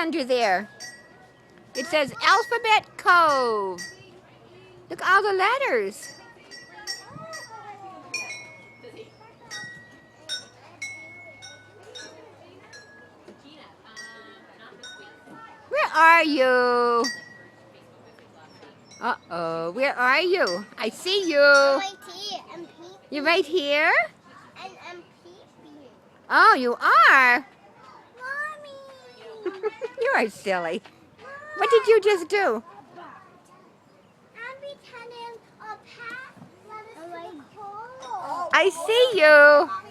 under there? It says Alphabet Cove. Look at all the letters. Where are you? Uh-oh, where are you? I see you. I'm right here. I'm peeping. You're right here? And I'm peeping. Oh, you are? Mommy. You are silly. What did you just do? I'm pretending a pet. I see I see you.